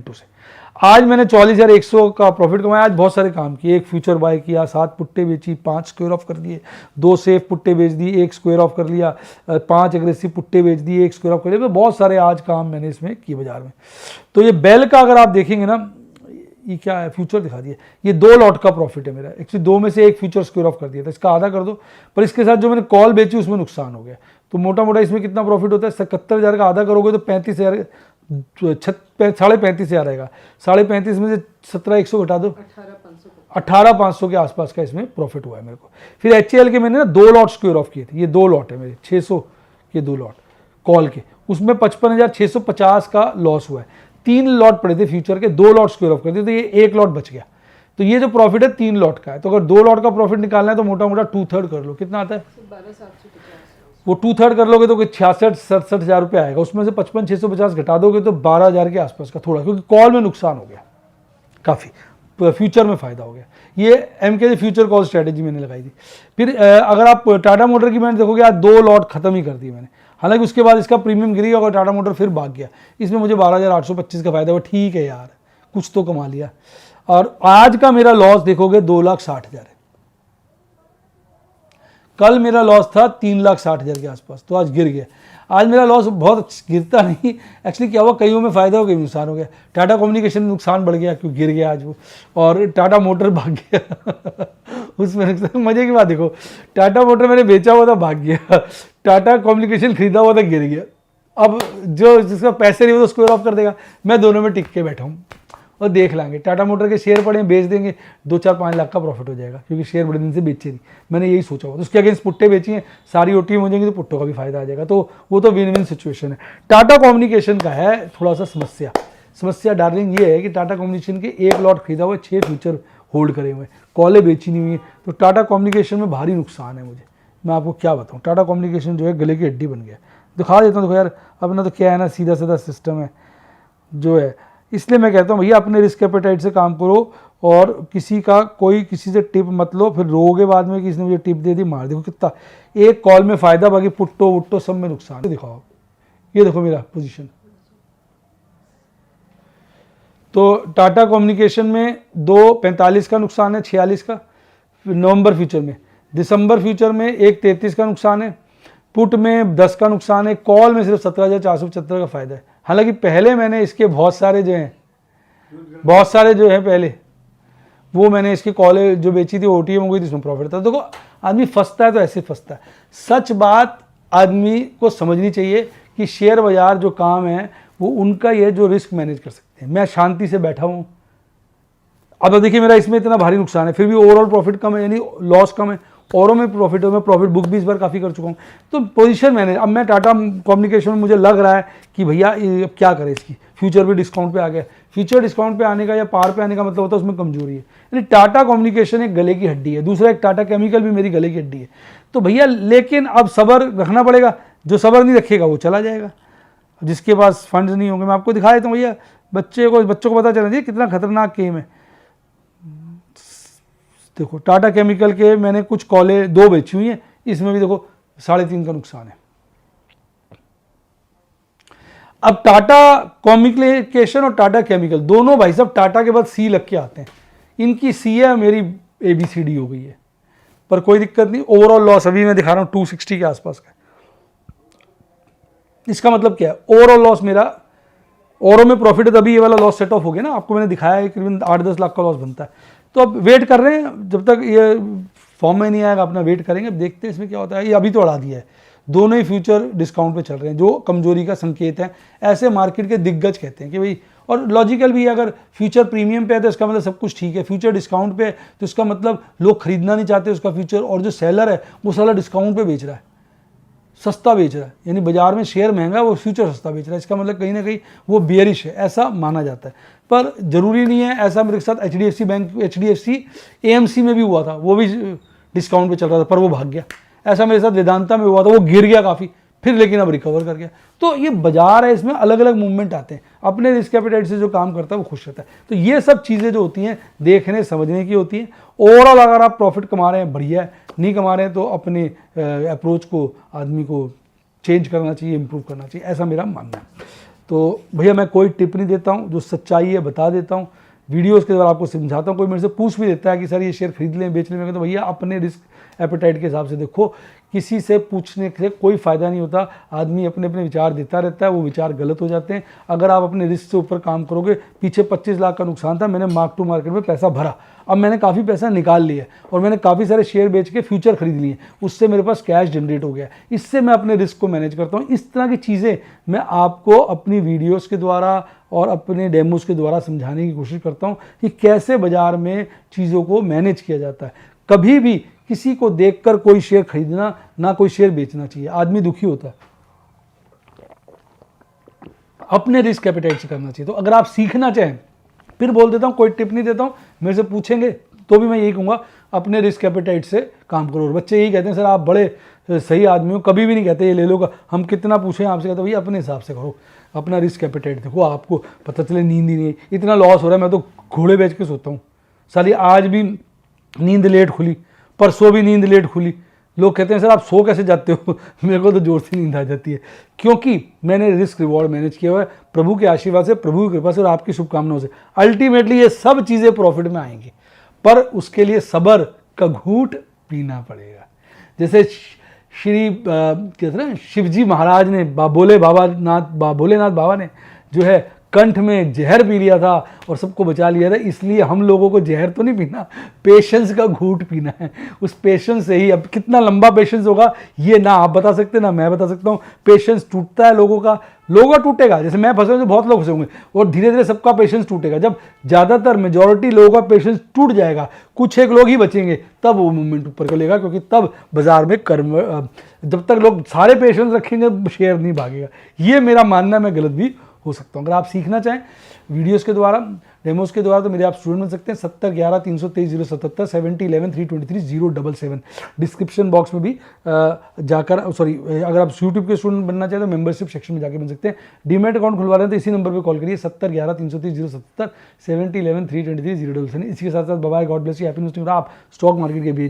से। आज मैंने 44,100 का प्रॉफिट कमाया। आज बहुत सारे काम किए, एक फ्यूचर बाय किया, 7 पुट्टे बेची, 5 स्क्वायर ऑफ कर दिए, 2 सेफ पुट्टे बेच दिए, 1 स्क्वायर ऑफ कर लिया, 5 एग्रेसिव पुट्टे बेच दिए, 1 स्क्वायर ऑफ कर लिया। तो बहुत सारे आज काम मैंने इसमें किए बाजार में। तो ये बेल का अगर आप देखेंगे ना, ये क्या है, फ्यूचर दिखा दिया, ये 2 लॉट का प्रॉफिट है मेरा। एक्चुअली 2 में से 1 फ्यूचर स्क्वायर ऑफ कर दिया था, इसका आधा कर दो, पर इसके साथ जो मैंने कॉल बेची उसमें नुकसान हो गया। तो मोटा मोटा इसमें कितना प्रॉफिट होता है, 77,000 का आधा करोगे तो 35,000, 35,500 आएगा। 35,500 में से 17,100 घटा दो, 18,500 के आसपास का इसमें प्रॉफिट हुआ है मेरे को। फिर HCL के मैंने ना 2 लॉट स्क्वायर ऑफ किए थे, ये 2 लॉट है मेरे 600 के 2 लॉट कॉल के, उसमें 55,650 का लॉस हुआ है। 3 लॉट पड़े थे फ्यूचर के, 2 लॉट स्क्वायर ऑफ कर दिए तो ये 1 लॉट बच गया। तो ये जो प्रॉफिट है 3 लॉट का है। तो अगर 2 लॉट का प्रॉफिट निकालना है तो मोटा मोटा 2/3 कर लो, कितना आता है, 12,750। वो 2/3 कर लोगे तो कोई 66-67,000 रुपये आएगा। उसमें से 55,650 घटा दोगे तो 12,000 के आसपास का थोड़ा, क्योंकि कॉल में नुकसान हो गया काफ़ी, फ्यूचर में फ़ायदा हो गया। ये MK फ्यूचर कॉल स्ट्रैटेजी मैंने लगाई थी। फिर अगर आप टाटा मोटर की मैंने देखोगे आज 2 लॉट खत्म ही कर दी मैंने, हालांकि उसके बाद इसका प्रीमियम गिरी और टाटा मोटर फिर भाग गया। इसमें मुझे 12,825 का फायदा हुआ। ठीक है यार, कुछ तो कमा लिया। और आज का मेरा लॉस देखोगे 2,60,000 है। कल मेरा लॉस था 3,60,000 के आसपास, तो आज गिर गया। आज मेरा लॉस बहुत गिरता नहीं, एक्चुअली क्या हुआ, कईयों में फायदा हो गया, नुकसान हो गया। टाटा कम्युनिकेशन में नुकसान बढ़ गया क्योंकि गिर गया आज वो, और टाटा मोटर भाग गया उसमें नुकसान। मजे की बात देखो, टाटा मोटर मैंने बेचा हुआ था भाग गया, टाटा कम्युनिकेशन खरीदा हुआ था गिर गया। अब जो जिसका पैसे नहीं हो तो स्क्वायर ऑफ कर देगा। मैं दोनों में टिक के बैठा हूँ और देख लाएंगे। टाटा मोटर के शेयर पड़े बेच देंगे, 2-4-5 लाख का प्रॉफिट हो जाएगा, क्योंकि शेयर बड़े दिन से बेचे नहीं, मैंने यही सोचा हुआ। तो उसके अगेंस्ट पुट्टे बेची हैं, सारी OTM हो जाएंगी तो पुट्टों का भी फायदा आ जाएगा। तो वो तो विन विन सिचुएशन है। टाटा कम्युनिकेशन का है थोड़ा सा समस्या डार्लिंग ये है कि टाटा कम्युनिकेशन के 1 लॉट खरीदा हुआ, 6 फ्यूचर होल्ड करे हुए, कॉलें बेची नहीं हुई है। तो टाटा कम्युनिकेशन में भारी नुकसान है मुझे, मैं आपको क्या बताऊँ। टाटा कम्युनिकेशन जो है गले की हड्डी बन गया। दिखा देता हूँ, देखो यार अपना तो क्या है ना, सीधा सीधा सिस्टम है जो है। इसलिए मैं कहता हूँ भैया अपने रिस्क एपेटाइट से काम करो, और किसी से टिप मत लो, फिर रोगे बाद में कि इसने मुझे टिप दे दी मार। देखो कितना एक कॉल में फायदा, बाकी पुट्टो वुट्टो सब में नुकसान। दिखाओ, ये देखो मेरा पोजीशन। तो टाटा कम्युनिकेशन में 2.45 का नुकसान है, 46 का नवंबर फ्यूचर में। दिसंबर फ्यूचर में 1.33 का नुकसान है, पुट में 10 का नुकसान है, कॉल में सिर्फ 17,475 का फायदा है। हालांकि पहले मैंने इसके बहुत सारे जो है पहले वो मैंने इसकी कॉलेज जो बेची थी OTM हो गई थी, इसमें प्रॉफिट था। देखो आदमी फंसता है तो ऐसे फंसता है। सच बात आदमी को समझनी चाहिए कि शेयर बाजार जो काम है वो उनका ये जो रिस्क मैनेज कर सकते हैं। मैं शांति से बैठा हूँ। अब देखिए मेरा इसमें इतना भारी नुकसान है, फिर भी ओवरऑल प्रॉफिट कम है, यानी लॉस कम है, औरों में प्रॉफिट है। मैं प्रॉफिट बुक भी इस बार काफ़ी कर चुका हूँ। तो पोजीशन मैंने, अब मैं टाटा कम्युनिकेशन में मुझे लग रहा है कि भैया अब क्या करें, इसकी फ्यूचर भी डिस्काउंट पे आ गया। फ्यूचर डिस्काउंट पे आने का या पार पे आने का मतलब होता है उसमें कमजोरी है। यानी टाटा कम्युनिकेशन एक गले की हड्डी है, दूसरा एक टाटा केमिकल भी मेरी गले की हड्डी है। तो भैया लेकिन अब सब्र रखना पड़ेगा, जो सब्र नहीं रखेगा वो चला जाएगा, जिसके पास फंड्स नहीं होंगे। मैं आपको दिखा देता हूँ भैया, बच्चों को पता चलना चाहिए कितना खतरनाक गेम है। देखो टाटा केमिकल के मैंने कुछ कॉलें 2 बेची हुई हैं, इसमें भी देखो 3.5 का नुकसान है। अब टाटा कम्युनिकेशन और टाटा केमिकल दोनों भाई साहब टाटा के बाद C लग के आते हैं। इनकी C है, मेरी ABCD हो गई है, पर कोई दिक्कत नहीं। ओवरऑल लॉस अभी मैं दिखा रहा हूँ 260 के आसपास का। इसका मतलब क्या है, ओवरऑल लॉस मेरा, औरों में प्रॉफिट है तभी ये वाला लॉस सेट ऑफ हो गया ना। आपको मैंने दिखाया है करीबन 8-10 लाख का लॉस बनता है। तो अब वेट कर रहे हैं जब तक ये फॉर्म में नहीं आएगा, अपना वेट करेंगे। अब देखते हैं इसमें क्या होता है। ये अभी तो अड़ा दिया है, दोनों ही फ्यूचर डिस्काउंट पे चल रहे हैं, जो कमजोरी का संकेत है। ऐसे मार्केट के दिग्गज कहते हैं कि भाई, और लॉजिकल भी है, अगर फ्यूचर प्रीमियम पे है तो इसका मतलब सब कुछ ठीक है, फ्यूचर डिस्काउंट पे है तो इसका मतलब लोग खरीदना नहीं चाहते उसका फ्यूचर, और जो सेलर है वो साला डिस्काउंट पे बेच रहा है, सस्ता बेच रहा है। यानी बाजार में शेयर महंगा, वो फ्यूचर सस्ता बेच रहा है। इसका मतलब कहीं ना कहीं वो बेयरिश है, ऐसा माना जाता है। पर जरूरी नहीं है। ऐसा मेरे साथ HDFC बैंक, HDFC AMC में भी हुआ था, वो भी डिस्काउंट पे चल रहा था पर वो भाग गया। ऐसा मेरे साथ वेदांता में हुआ था, वो गिर गया काफ़ी, फिर लेकिन अब रिकवर कर गया। तो ये बाजार है, इसमें अलग अलग मूवमेंट आते हैं। अपने रिस्क एपेटाइट से जो काम करता है वो खुश रहता है। तो ये सब चीज़ें जो होती हैं देखने समझने की होती हैं। ओवरऑल अगर आप प्रॉफिट कमा रहे हैं बढ़िया है, नहीं कमा रहे हैं तो अपने अप्रोच को आदमी को चेंज करना चाहिए, इंप्रूव करना चाहिए, ऐसा मेरा मानना है। तो भैया मैं कोई टिप नहीं देता हूँ, जो सच्चाई है बता देता हूँ, वीडियोस के द्वारा आपको समझाता हूँ। कोई मेरे से पूछ भी देता है कि सर ये शेयर खरीद लें बेच लें, मैं कहता हूँ भैया अपने रिस्क एपेटाइट के हिसाब से देखो, किसी से पूछने से कोई फ़ायदा नहीं होता। आदमी अपने अपने विचार देता रहता है, वो विचार गलत हो जाते हैं। अगर आप अपने रिस्क से ऊपर काम करोगे, पीछे 25 लाख का नुकसान था, मैंने मार्क टू मार्केट में पैसा भरा, अब मैंने काफ़ी पैसा निकाल लिया और मैंने काफ़ी सारे शेयर बेच के फ्यूचर खरीद लिए, उससे मेरे पास कैश जनरेट हो गया, इससे मैं अपने रिस्क को मैनेज करता हूँ। इस तरह की चीज़ें मैं आपको अपनी वीडियोस के द्वारा और अपने डेमोस के द्वारा समझाने की कोशिश करता हूँ कि कैसे बाज़ार में चीज़ों को मैनेज किया जाता है। कभी भी किसी को देखकर कोई शेयर खरीदना ना कोई शेयर बेचना चाहिए, आदमी दुखी होता है। अपने रिस्क एपेटाइट से करना चाहिए। तो अगर आप सीखना चाहें, फिर बोल देता हूँ, कोई टिप नहीं देता हूँ, मेरे से पूछेंगे तो भी मैं यही कहूँगा अपने रिस्क एपेटाइट से काम करो। और बच्चे यही कहते हैं सर आप बड़े सही आदमी हो, कभी भी नहीं कहते ये ले लो, हम कितना पूछें आपसे, कहते भैया अपने हिसाब से करो, अपना रिस्क एपेटाइट देखो, आपको पता चले नींद ही नहीं, इतना लॉस हो रहा है, मैं तो घोड़े बेच के सोता हूँ साली, आज भी नींद लेट खुली, परसों भी नींद लेट खुली। लोग कहते हैं सर आप सो कैसे जाते हो मेरे को तो जोर से नींद आ जाती है, क्योंकि मैंने रिस्क रिवॉर्ड मैनेज किया हुआ है प्रभु के आशीर्वाद से, प्रभु की कृपा से और आपकी शुभकामनाओं से। अल्टीमेटली ये सब चीज़ें प्रॉफिट में आएंगी, पर उसके लिए सब्र का घूंट पीना पड़ेगा। जैसे श्री कहते हैं ना शिवजी महाराज ने भोलेनाथ बाबा ने जो है कंठ में जहर पी लिया था और सबको बचा लिया था, इसलिए हम लोगों को जहर तो नहीं पीना, पेशेंस का घूंट पीना है। उस पेशेंस से ही, अब कितना लंबा पेशेंस होगा ये ना आप बता सकते ना मैं बता सकता हूँ। पेशेंस टूटता है लोगों का टूटेगा, जैसे मैं फंसे हूँ तो बहुत लोग फंसे होंगे, और धीरे धीरे सबका पेशेंस टूटेगा। जब ज़्यादातर मेजॉरिटी लोगों का पेशेंस टूट जाएगा, कुछ एक लोग ही बचेंगे, तब वो मूवमेंट ऊपर चलेगा, क्योंकि तब बाजार में जब तक लोग सारे पेशेंस रखेंगे शेयर नहीं भागेगा। ये मेरा मानना है, मैं गलत भी हो सकता हूँ। अगर आप सीखना चाहें वीडियोस के द्वारा, डेमोस के द्वारा, तो मेरे आप स्टूडेंट बन सकते हैं। 7011-323-077, 7011-323-077। डिस्क्रिप्शन बॉक्स में भी जाकर अगर आप यूट्यूब के स्टूडेंट बनना चाहें तो मेंबरशिप सेक्शन में जाके बन सकते हैं। डीमैट अकाउंट खुलवा रहे हैं तो इसी नंबर पे कॉल करिए, 7011-323-077, 7011-323-077। इसी के साथ साथ bye, God bless you, happy news. आप स्टॉक मार्केट के भी